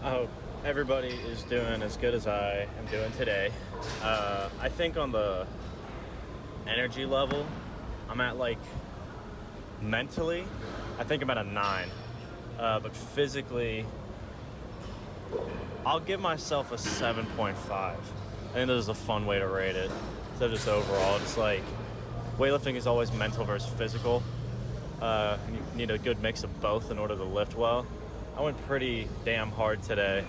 I hope everybody is doing as good as I am doing today. I think on the energy level, I'm at like mentally, I think I'm at a 9. But physically, I'll give myself a 7.5. I think this is a fun way to rate it. So just overall, just like weightlifting is always mental versus physical. And you need a good mix of both in order to lift well. I went pretty damn hard today,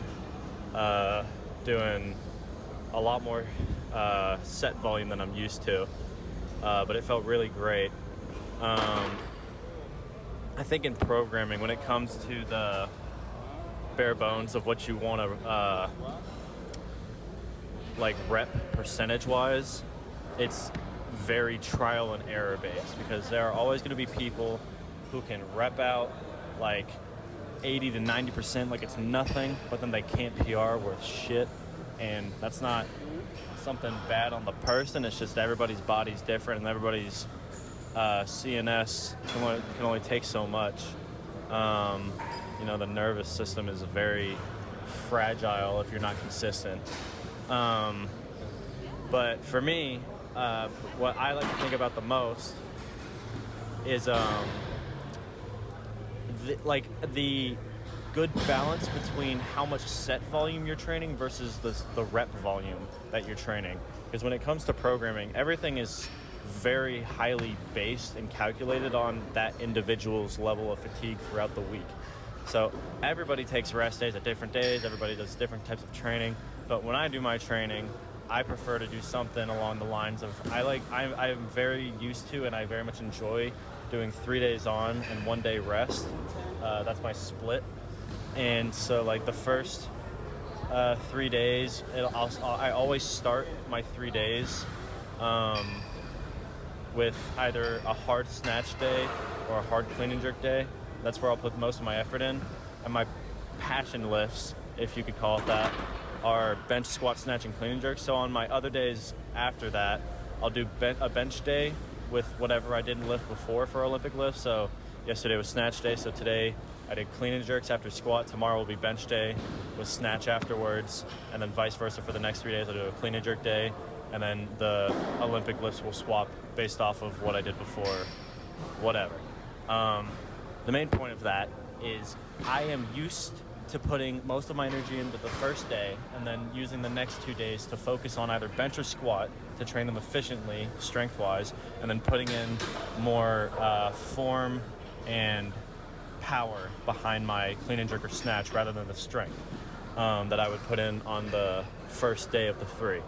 doing a lot more set volume than I'm used to, but it felt really great. I think in programming, when it comes to the bare bones of what you want to like rep percentage-wise, it's very trial and error based, because there are always going to be people who can rep out like 80 to 90% like it's nothing, but then they can't PR worth shit. And that's not something bad on the person, it's just everybody's body's different and everybody's CNS can only take so much. The nervous system is very fragile if you're not consistent. But for me, what I like to think about the most is the good balance between how much set volume you're training versus the rep volume that you're training. Because when it comes to programming, everything is very highly based and calculated on that individual's level of fatigue throughout the week. So everybody takes rest days at different days, everybody does different types of training, but when I do my training, I prefer to do something along the lines of, I'm very used to and I very much enjoy doing 3 days on and 1 day rest. That's my split. And so like the first 3 days, I always start my 3 days with either a hard snatch day or a hard clean and jerk day. That's where I'll put most of my effort in. And my passion lifts, if you could call it that, are bench, squat, snatch, and clean and jerk. So on my other days after that, I'll do a bench day with whatever I didn't lift before for Olympic lifts. So yesterday was snatch day, so today I did clean and jerks after squat. Tomorrow will be bench day with snatch afterwards, and then vice versa for the next 3 days. I'll do a clean and jerk day, and then the Olympic lifts will swap based off of what I did before, whatever. The main point of that is I am used to putting most of my energy into the first day and then using the next 2 days to focus on either bench or squat to train them efficiently, strength-wise, and then putting in more form and power behind my clean and jerk or snatch rather than the strength that I would put in on the first day of the 3.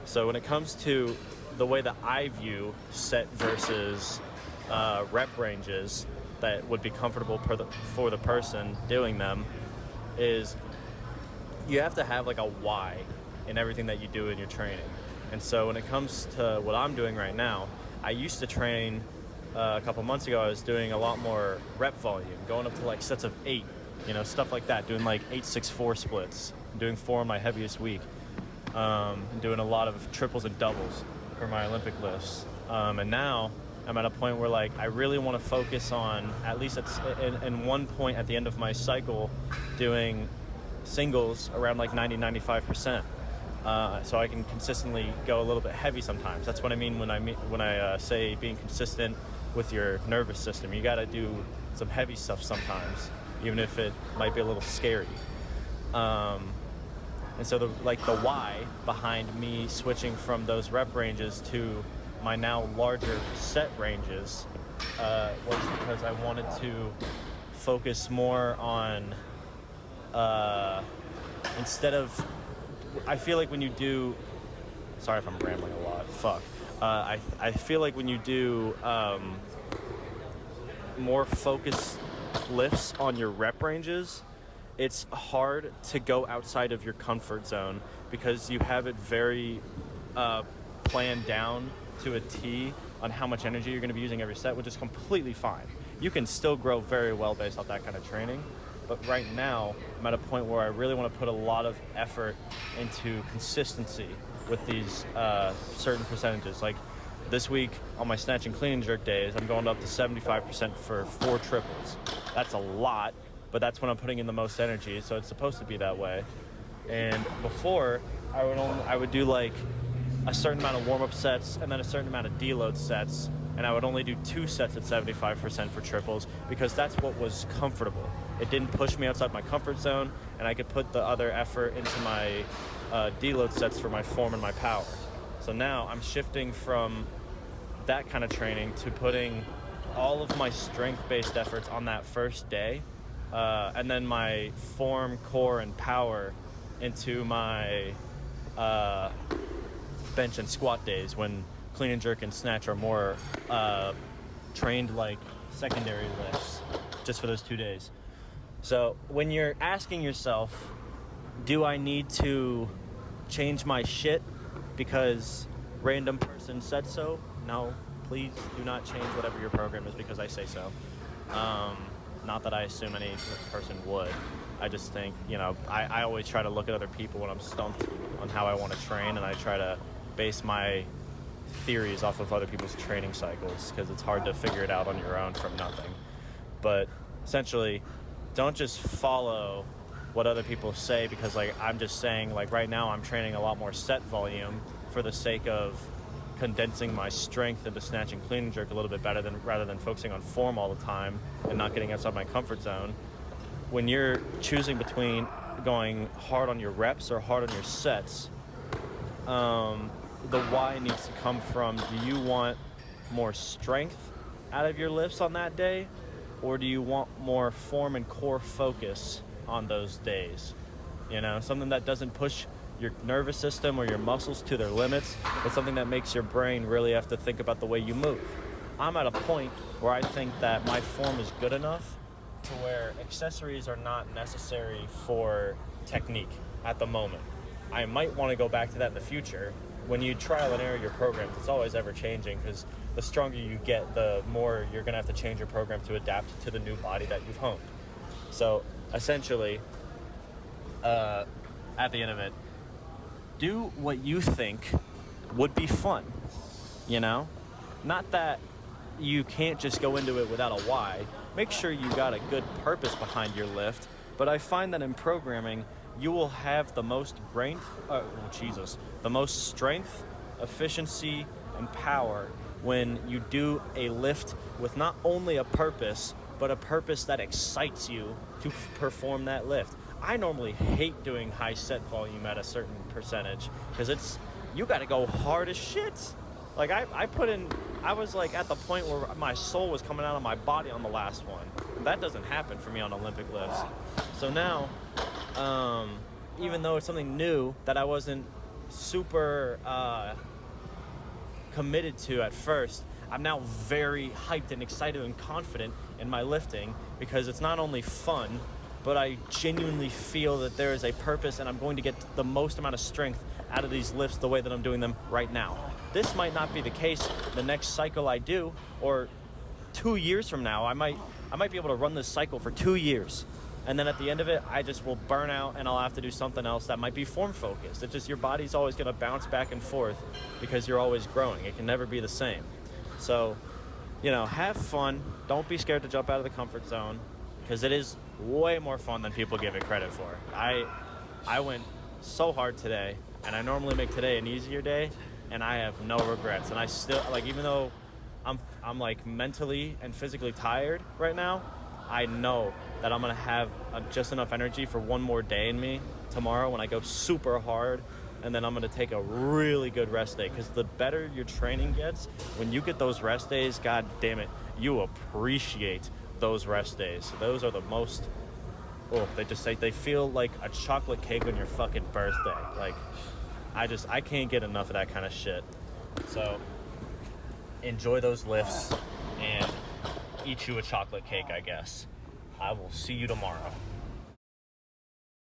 So when it comes to the way that I view set versus rep ranges that would be comfortable for the person doing them, is you have to have like a why in everything that you do in your training. And so when it comes to what I'm doing right now, I used to train a couple months ago, I was doing a lot more rep volume, going up to like sets of 8, stuff like that, doing like 8-6-4 splits, doing 4 on my heaviest week, doing a lot of triples and doubles for my Olympic lifts. And now I'm at a point where like I really want to focus on, at least in one point at the end of my cycle, doing singles around like 90-95%, so I can consistently go a little bit heavy sometimes. That's what I mean when I say being consistent with your nervous system. You got to do some heavy stuff sometimes, even if it might be a little scary. And so the why behind me switching from those rep ranges to my now larger set ranges was because I wanted to focus more on instead of, I feel like when you do, sorry if I'm rambling a lot, I feel like when you do more focused lifts on your rep ranges, it's hard to go outside of your comfort zone because you have it very planned down to a T on how much energy you're going to be using every set, which is completely fine. You can still grow very well based off that kind of training. But right now, I'm at a point where I really want to put a lot of effort into consistency with these certain percentages. Like this week on my snatch and clean and jerk days, I'm going up to 75% for 4 triples. That's a lot, but that's when I'm putting in the most energy, so it's supposed to be that way. And before, I would do like a certain amount of warm-up sets and then a certain amount of deload sets, and I would only do 2 sets at 75% for triples because that's what was comfortable. It didn't push me outside my comfort zone, and I could put the other effort into my deload sets for my form and my power. So now I'm shifting from that kind of training to putting all of my strength-based efforts on that first day, and then my form, core, and power into my bench and squat days, when clean and jerk and snatch are more trained like secondary lifts, just for those 2 days. So when you're asking yourself, do I need to change my shit because random person said so? No, please do not change whatever your program is because I say so. Not that I assume any person would. I just think, I always try to look at other people when I'm stumped on how I want to train, and I try to base my theories off of other people's training cycles because it's hard to figure it out on your own from nothing. But essentially, don't just follow what other people say because, I'm just saying, right now I'm training a lot more set volume for the sake of condensing my strength into snatch and clean and jerk a little bit better rather than focusing on form all the time and not getting outside my comfort zone. When you're choosing between going hard on your reps or hard on your sets, the why needs to come from, do you want more strength out of your lifts on that day, or do you want more form and core focus on those days? Something that doesn't push your nervous system or your muscles to their limits, but something that makes your brain really have to think about the way you move. I'm at a point where I think that my form is good enough to where accessories are not necessary for technique at the moment. I might want to go back to that in the future. When you trial and error your programs, it's always ever changing because the stronger you get, the more you're going to have to change your program to adapt to the new body that you've honed. So essentially, at the end of it, do what you think would be fun, Not that you can't just go into it without a why. Make sure you got a good purpose behind your lift, but I find that in programming, you will have the most the most strength, efficiency, and power when you do a lift with not only a purpose, but a purpose that excites you to perform that lift. I normally hate doing high set volume at a certain percentage because you got to go hard as shit. I was at the point where my soul was coming out of my body on the last one. That doesn't happen for me on Olympic lifts. So now, even though it's something new that I wasn't super committed to at first, I'm now very hyped and excited and confident in my lifting because it's not only fun, but I genuinely feel that there is a purpose and I'm going to get the most amount of strength out of these lifts the way that I'm doing them right now. This might not be the case the next cycle I do, or 2 years from now. I might be able to run this cycle for 2 years, and then at the end of it, I just will burn out and I'll have to do something else that might be form focused. It's just your body's always going to bounce back and forth because you're always growing. It can never be the same. So, have fun. Don't be scared to jump out of the comfort zone because it is way more fun than people give it credit for. I went so hard today, and I normally make today an easier day, and I have no regrets. And I still, even though I'm mentally and physically tired right now, I know that I'm going to have just enough energy for one more day in me tomorrow when I go super hard, and then I'm going to take a really good rest day, because the better your training gets, when you get those rest days, god damn it, you appreciate those rest days. Those are the most, they feel like a chocolate cake on your fucking birthday. I can't get enough of that kind of shit. So enjoy those lifts and eat you a chocolate cake, I guess. I will see you tomorrow.